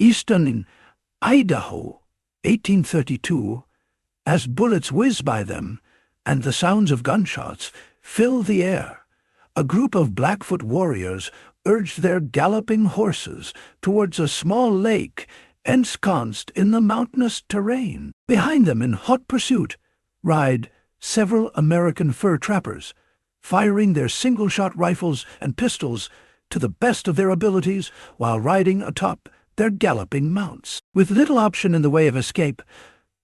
eastern Idaho, 1832, as bullets whiz by them and the sounds of gunshots fill the air, a group of Blackfoot warriors urged their galloping horses towards a small lake ensconced in the mountainous terrain. Behind them, in hot pursuit, ride several American fur trappers, firing their single-shot rifles and pistols to the best of their abilities while riding atop their galloping mounts. With little option in the way of escape,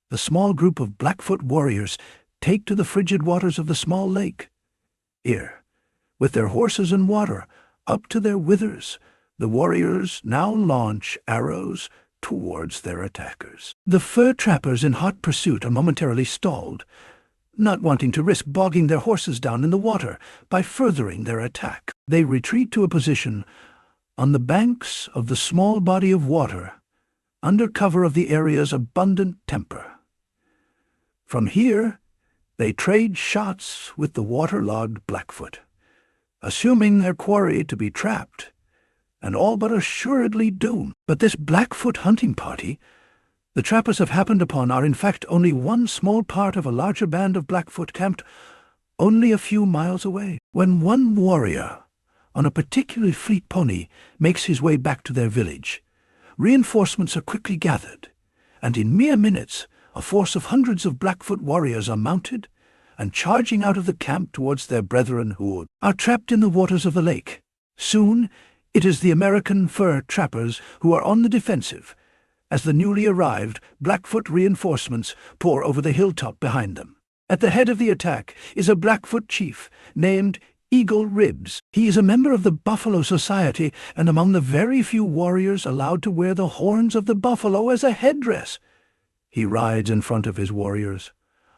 the small group of Blackfoot warriors take to the frigid waters of the small lake. Here, with their horses and water up to their withers, the warriors now launch arrows towards their attackers. The fur trappers in hot pursuit are momentarily stalled, not wanting to risk bogging their horses down in the water by furthering their attack. They retreat to a position on the banks of the small body of water, under cover of the area's abundant temper. From here, they trade shots with the waterlogged Blackfoot, assuming their quarry to be trapped and all but assuredly doomed. But this Blackfoot hunting party the trappers have happened upon are in fact only one small part of a larger band of Blackfoot camped only a few miles away. When one warrior on a particularly fleet pony makes his way back to their village, reinforcements are quickly gathered, and in mere minutes a force of hundreds of Blackfoot warriors are mounted and charging out of the camp towards their brethren who are trapped in the waters of the lake. Soon it is the American fur trappers who are on the defensive, as the newly arrived Blackfoot reinforcements pour over the hilltop behind them. At the head of the attack is a Blackfoot chief named Eagle Ribs. He is a member of the Buffalo Society and among the very few warriors allowed to wear the horns of the buffalo as a headdress. He rides in front of his warriors,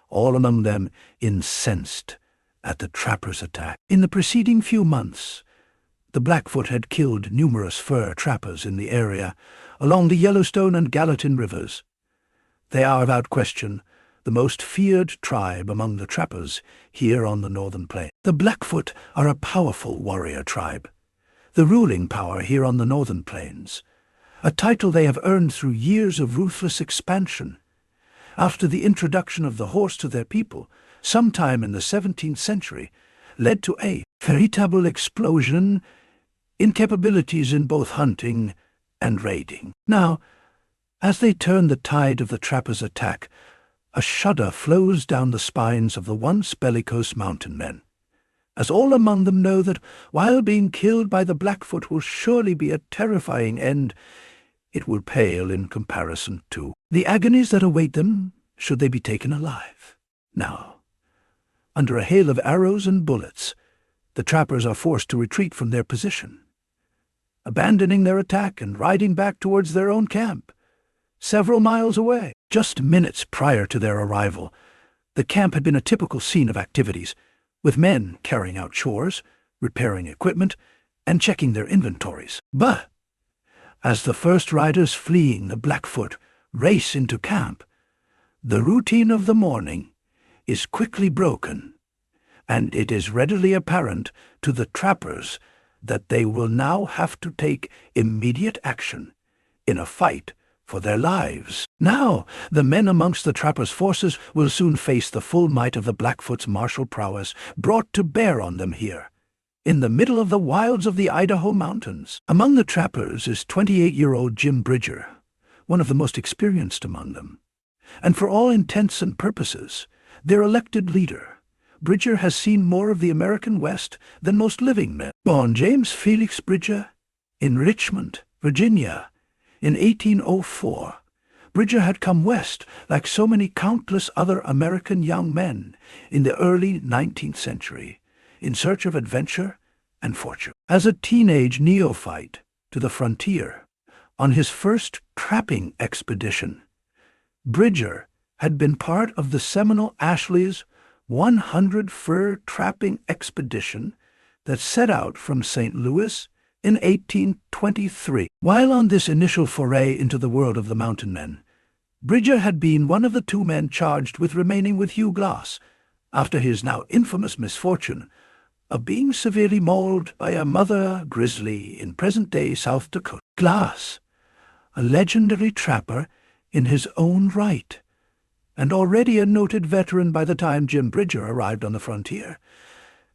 all among them incensed at the trappers' attack. In the preceding few months, the Blackfoot had killed numerous fur trappers in the area along the Yellowstone and Gallatin rivers. They are, without question, the most feared tribe among the trappers here on the northern plain. The Blackfoot are a powerful warrior tribe, the ruling power here on the northern plains, a title they have earned through years of ruthless expansion. After the introduction of the horse to their people, sometime in the 17th century, led to a veritable explosion in capabilities in both hunting and raiding. Now, as they turn the tide of the trappers' attack, a shudder flows down the spines of the once bellicose mountain men, as all among them know that while being killed by the Blackfoot will surely be a terrifying end, it will pale in comparison to the agonies that await them should they be taken alive. Now, under a hail of arrows and bullets, the trappers are forced to retreat from their position, abandoning their attack and riding back towards their own camp, several miles away. Just minutes prior to their arrival, the camp had been a typical scene of activities, with men carrying out chores, repairing equipment, and checking their inventories. But as the first riders fleeing the Blackfoot race into camp, the routine of the morning is quickly broken, and it is readily apparent to the trappers that they will now have to take immediate action in a fight for their lives. Now, the men amongst the trappers' forces will soon face the full might of the Blackfoot's martial prowess brought to bear on them here, in the middle of the wilds of the Idaho mountains. Among the trappers is 28-year-old Jim Bridger, one of the most experienced among them, and for all intents and purposes, their elected leader. Bridger has seen more of the American West than most living men. Born James Felix Bridger in Richmond, Virginia, in 1804, Bridger had come west like so many countless other American young men in the early 19th century, in search of adventure and fortune. As a teenage neophyte to the frontier, on his first trapping expedition, Bridger had been part of the seminal Ashley's 100 fur trapping expedition that set out from St. Louis in 1823. While on this initial foray into the world of the mountain men, Bridger had been one of the two men charged with remaining with Hugh Glass after his now infamous misfortune of being severely mauled by a mother grizzly in present-day South Dakota. Glass, a legendary trapper in his own right, and already a noted veteran by the time Jim Bridger arrived on the frontier,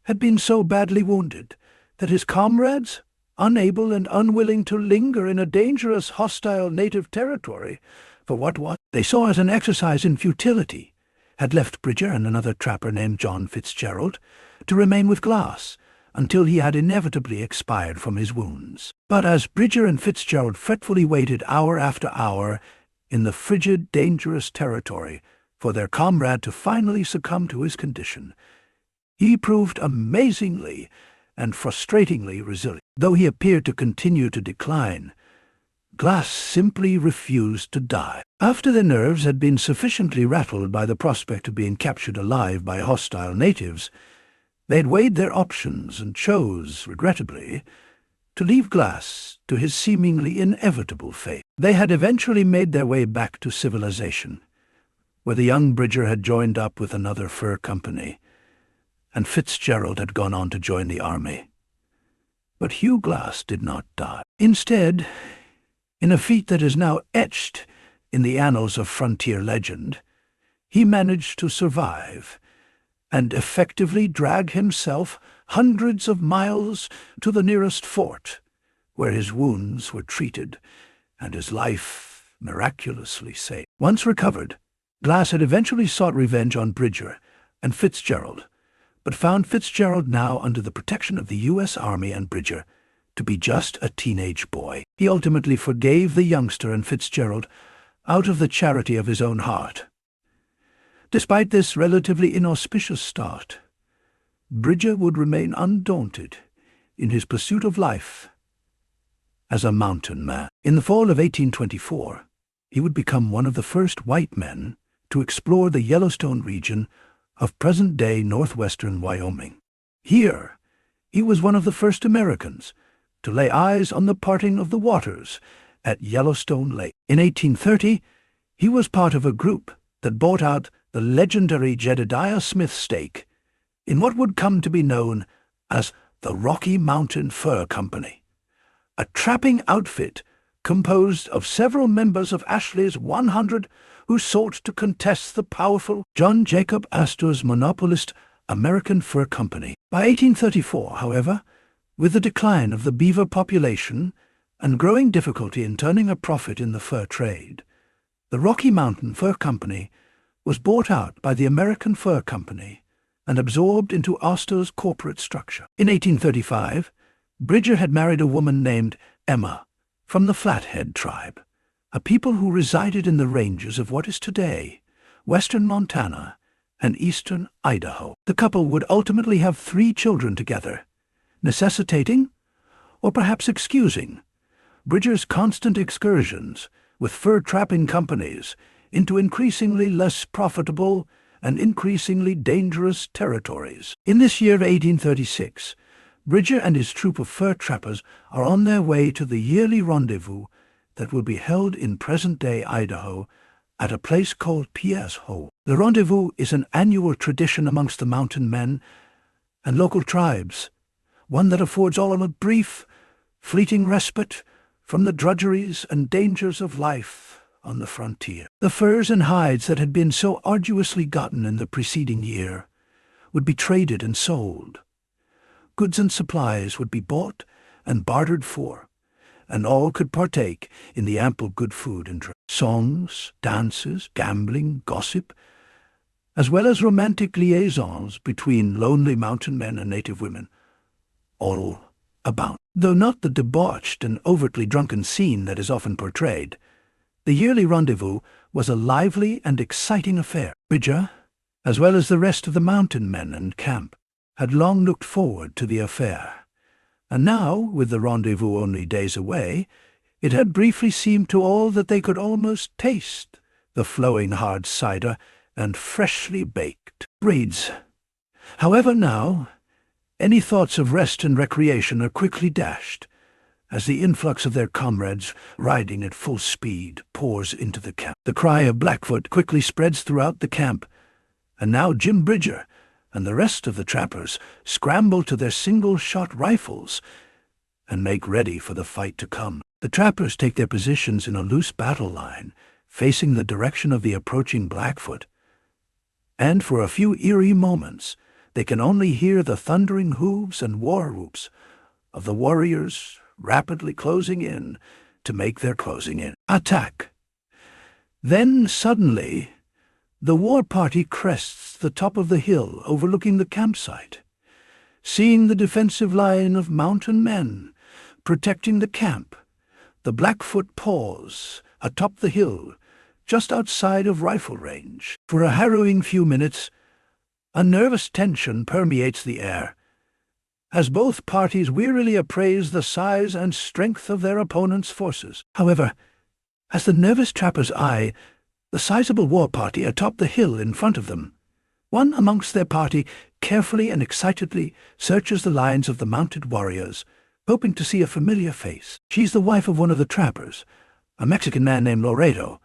had been so badly wounded that his comrades, unable and unwilling to linger in a dangerous, hostile native territory for what they saw as an exercise in futility, had left Bridger and another trapper named John Fitzgerald to remain with Glass until he had inevitably expired from his wounds. But as Bridger and Fitzgerald fretfully waited hour after hour in the frigid, dangerous territory for their comrade to finally succumb to his condition, he proved amazingly and frustratingly resilient. Though he appeared to continue to decline, Glass simply refused to die. After their nerves had been sufficiently rattled by the prospect of being captured alive by hostile natives, they had weighed their options and chose, regrettably, to leave Glass to his seemingly inevitable fate. They had eventually made their way back to civilization, where the young Bridger had joined up with another fur company, and Fitzgerald had gone on to join the army. But Hugh Glass did not die. Instead, in a feat that is now etched in the annals of frontier legend, he managed to survive and effectively drag himself hundreds of miles to the nearest fort, where his wounds were treated and his life miraculously saved. Once recovered, Glass had eventually sought revenge on Bridger and Fitzgerald, but found Fitzgerald now under the protection of the U.S. Army and Bridger to be just a teenage boy. He ultimately forgave the youngster and Fitzgerald out of the charity of his own heart. Despite this relatively inauspicious start, Bridger would remain undaunted in his pursuit of life as a mountain man. In the fall of 1824, he would become one of the first white men to explore the Yellowstone region of present-day northwestern Wyoming. Here, he was one of the first Americans to lay eyes on the parting of the waters at Yellowstone Lake. In 1830, he was part of a group that bought out the legendary Jedediah Smith stake in what would come to be known as the Rocky Mountain Fur Company, a trapping outfit composed of several members of Ashley's 100 who sought to contest the powerful John Jacob Astor's monopolist American Fur Company. By 1834, however, with the decline of the beaver population and growing difficulty in turning a profit in the fur trade, the Rocky Mountain Fur Company was bought out by the American Fur Company and absorbed into Astor's corporate structure. In 1835, Bridger had married a woman named Emma from the Flathead tribe, a people who resided in the ranges of what is today western Montana and eastern Idaho. The couple would ultimately have 3 children together, necessitating, or perhaps excusing, Bridger's constant excursions with fur trapping companies into increasingly less profitable and increasingly dangerous territories. In this year of 1836, Bridger and his troop of fur trappers are on their way to the yearly rendezvous that will be held in present-day Idaho at a place called P.S. Hole. The rendezvous is an annual tradition amongst the mountain men and local tribes, one that affords all a brief, fleeting respite from the drudgeries and dangers of life on the frontier. The furs and hides that had been so arduously gotten in the preceding year would be traded and sold. Goods and supplies would be bought and bartered for, and all could partake in the ample good food and drink. Songs, dances, gambling, gossip, as well as romantic liaisons between lonely mountain men and native women, all abound. Though not the debauched and overtly drunken scene that is often portrayed, the yearly rendezvous was a lively and exciting affair. Bridger, as well as the rest of the mountain men and camp, had long looked forward to the affair, and now, with the rendezvous only days away, it had briefly seemed to all that they could almost taste the flowing hard cider and freshly baked breeds. However, now, any thoughts of rest and recreation are quickly dashed as the influx of their comrades, riding at full speed, pours into the camp. The cry of Blackfoot quickly spreads throughout the camp, and now Jim Bridger and the rest of the trappers scramble to their single-shot rifles and make ready for the fight to come. The trappers take their positions in a loose battle line, facing the direction of the approaching Blackfoot. And for a few eerie moments, they can only hear the thundering hooves and war whoops of the warriors rapidly closing in to make their closing in attack. Then suddenly, the war party crests the top of the hill overlooking the campsite. Seeing the defensive line of mountain men protecting the camp, the Blackfoot pause atop the hill, just outside of rifle range. For a harrowing few minutes, a nervous tension permeates the air, as both parties wearily appraise the size and strength of their opponent's forces. However, as the nervous trappers eye the sizable war party atop the hill in front of them, one amongst their party carefully and excitedly searches the lines of the mounted warriors, hoping to see a familiar face. She's the wife of one of the trappers, a Mexican man named Laredo,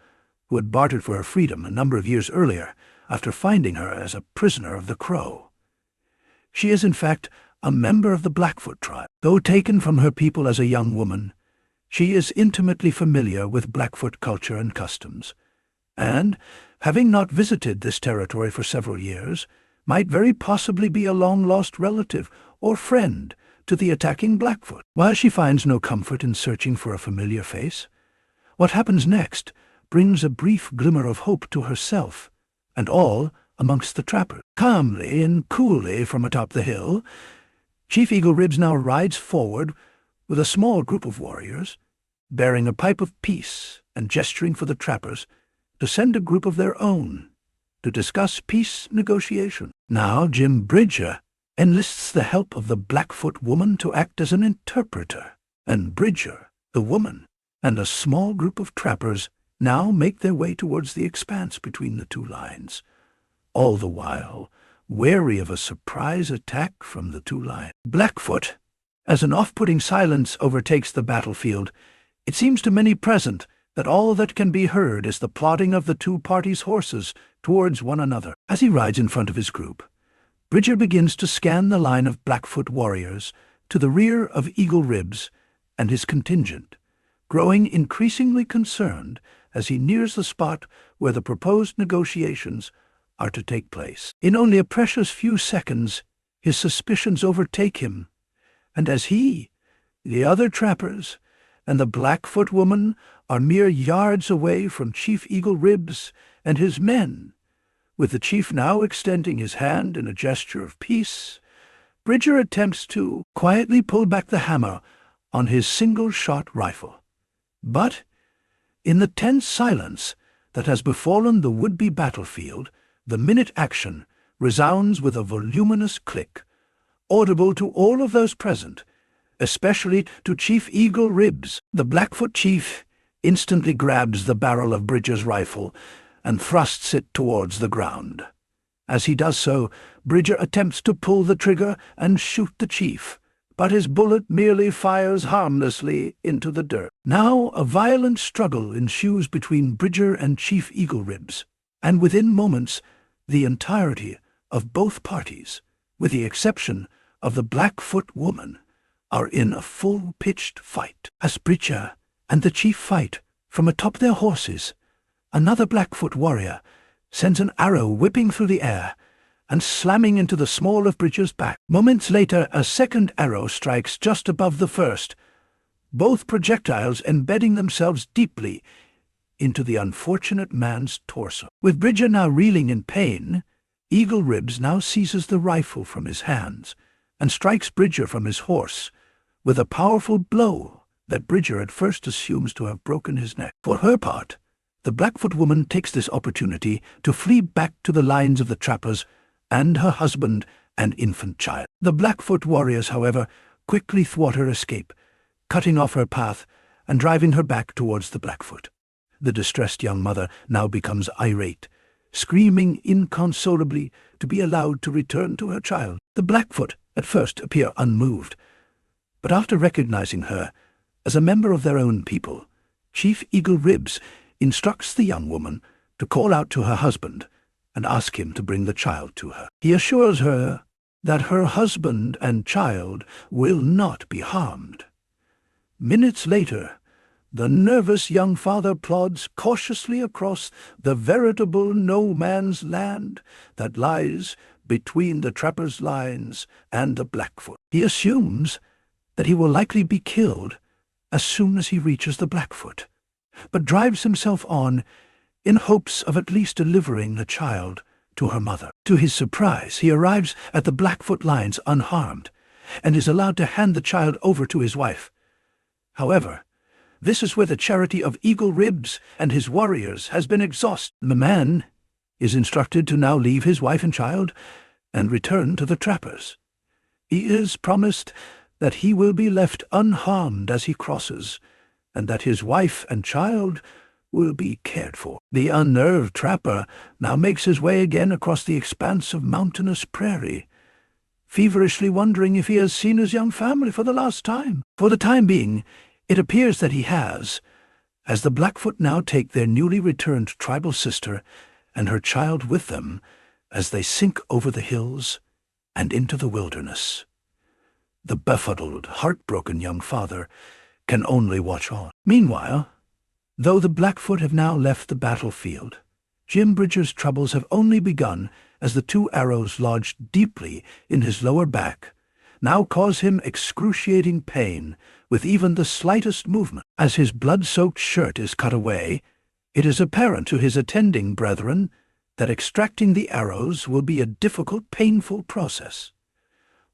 who had bartered for her freedom a number of years earlier after finding her as a prisoner of the Crow. She is in fact a member of the Blackfoot tribe. Though taken from her people as a young woman, she is intimately familiar with Blackfoot culture and customs, and, having not visited this territory for several years, might very possibly be a long-lost relative or friend to the attacking Blackfoot. While she finds no comfort in searching for a familiar face, what happens next brings a brief glimmer of hope to herself and all amongst the trappers. Calmly and coolly from atop the hill, Chief Eagle Ribs now rides forward with a small group of warriors, bearing a pipe of peace and gesturing for the trappers to send a group of their own to discuss peace negotiation. Now Jim Bridger enlists the help of the Blackfoot woman to act as an interpreter, and Bridger, the woman, and a small group of trappers now make their way towards the expanse between the two lines, all the while wary of a surprise attack from the two lines. Blackfoot, as an off-putting silence overtakes the battlefield, it seems to many present that all that can be heard is the plodding of the two parties' horses towards one another. As he rides in front of his group, Bridger begins to scan the line of Blackfoot warriors to the rear of Eagle Ribs and his contingent, growing increasingly concerned as he nears the spot where the proposed negotiations are to take place. In only a precious few seconds, his suspicions overtake him, and as he, the other trappers, and the Blackfoot woman are mere yards away from Chief Eagle Ribs and his men, with the chief now extending his hand in a gesture of peace, Bridger attempts to quietly pull back the hammer on his single-shot rifle. But, in the tense silence that has befallen the would-be battlefield, the minute action resounds with a voluminous click, audible to all of those present, especially to Chief Eagle Ribs. The Blackfoot chief instantly grabs the barrel of Bridger's rifle and thrusts it towards the ground. As he does so, Bridger attempts to pull the trigger and shoot the chief, but his bullet merely fires harmlessly into the dirt. Now a violent struggle ensues between Bridger and Chief Eagle Ribs, and within moments the entirety of both parties, with the exception of the Blackfoot woman, are in a full-pitched fight. As Bridger and the chief fight from atop their horses, another Blackfoot warrior sends an arrow whipping through the air and slamming into the small of Bridger's back. Moments later, a second arrow strikes just above the first, both projectiles embedding themselves deeply into the unfortunate man's torso. With Bridger now reeling in pain, Eagle Ribs now seizes the rifle from his hands and strikes Bridger from his horse with a powerful blow that Bridger at first assumes to have broken his neck. For her part, the Blackfoot woman takes this opportunity to flee back to the lines of the trappers and her husband and infant child. The Blackfoot warriors, however, quickly thwart her escape, cutting off her path and driving her back towards the Blackfoot. The distressed young mother now becomes irate, screaming inconsolably to be allowed to return to her child. The Blackfoot at first appear unmoved, but after recognizing her as a member of their own people, Chief Eagle Ribs instructs the young woman to call out to her husband and ask him to bring the child to her. He assures her that her husband and child will not be harmed. Minutes later, The nervous young father plods cautiously across the veritable no-man's land that lies between the trapper's lines and the Blackfoot. He assumes that he will likely be killed as soon as he reaches the Blackfoot, but drives himself on in hopes of at least delivering the child to her mother. To his surprise, he arrives at the Blackfoot lines unharmed and is allowed to hand the child over to his wife. However, this is where the charity of Eagle Ribs and his warriors has been exhausted. The man is instructed to now leave his wife and child and return to the trappers. He is promised that he will be left unharmed as he crosses, and that his wife and child will be cared for. The unnerved trapper now makes his way again across the expanse of mountainous prairie, feverishly wondering if he has seen his young family for the last time. For the time being, it appears that he has, as the Blackfoot now take their newly returned tribal sister and her child with them as they sink over the hills and into the wilderness. The befuddled, heartbroken young father can only watch on. Meanwhile, though the Blackfoot have now left the battlefield, Jim Bridger's troubles have only begun as the 2 arrows lodged deeply in his lower back now cause him excruciating pain with even the slightest movement. As his blood-soaked shirt is cut away, it is apparent to his attending brethren that extracting the arrows will be a difficult, painful process.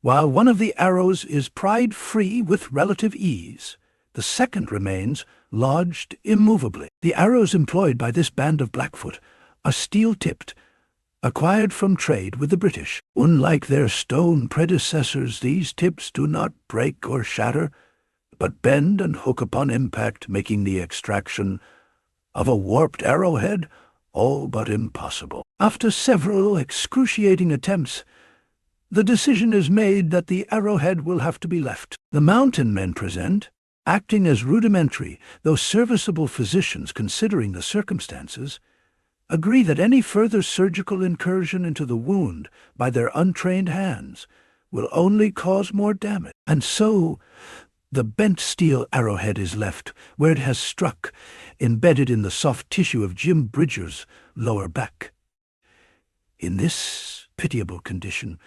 While one of the arrows is pried free with relative ease, the second remains lodged immovably. The arrows employed by this band of Blackfoot are steel-tipped, acquired from trade with the British. Unlike their stone predecessors, these tips do not break or shatter, but bend and hook upon impact, making the extraction of a warped arrowhead all but impossible. After several excruciating attempts, the decision is made that the arrowhead will have to be left. The mountain men present, acting as rudimentary though serviceable physicians considering the circumstances, agree that any further surgical incursion into the wound by their untrained hands will only cause more damage. And so the bent steel arrowhead is left where it has struck, embedded in the soft tissue of Jim Bridger's lower back. In this pitiable condition,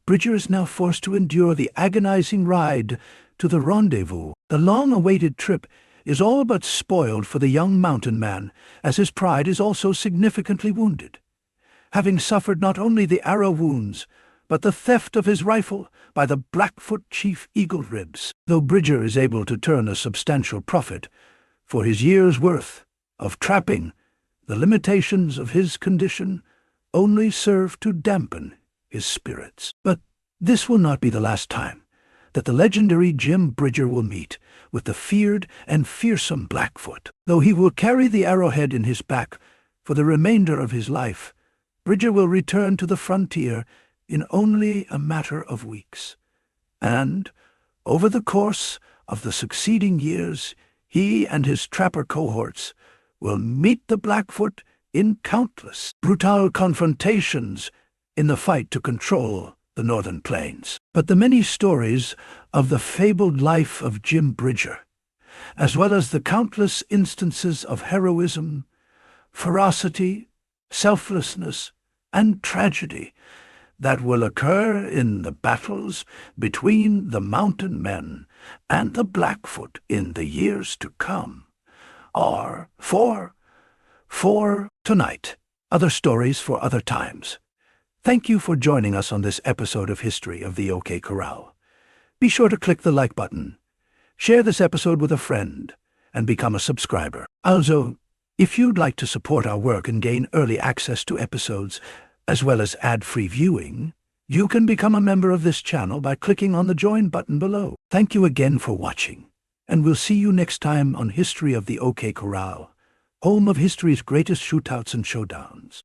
Bridger is now forced to endure the agonizing ride to the rendezvous. The long-awaited trip is all but spoiled for the young mountain man, as his pride is also significantly wounded, having suffered not only the arrow wounds, but the theft of his rifle by the Blackfoot Chief Eagle Ribs. Though Bridger is able to turn a substantial profit for his year's worth of trapping, the limitations of his condition only serve to dampen his spirits. But this will not be the last time that the legendary Jim Bridger will meet with the feared and fearsome Blackfoot. Though he will carry the arrowhead in his back for the remainder of his life, Bridger will return to the frontier in only a matter of weeks. And, over the course of the succeeding years, he and his trapper cohorts will meet the Blackfoot in countless brutal confrontations in the fight to control the northern plains. But the many stories of the fabled life of Jim Bridger, as well as the countless instances of heroism, ferocity, selflessness, and tragedy that will occur in the battles between the mountain men and the Blackfoot in the years to come, are for tonight. Other stories for other times. Thank you for joining us on this episode of History of the OK Corral. Be sure to click the like button, share this episode with a friend, and become a subscriber. Also, if you'd like to support our work and gain early access to episodes, as well as ad-free viewing, you can become a member of this channel by clicking on the Join button below. Thank you again for watching, and we'll see you next time on History of the OK Corral, home of history's greatest shootouts and showdowns.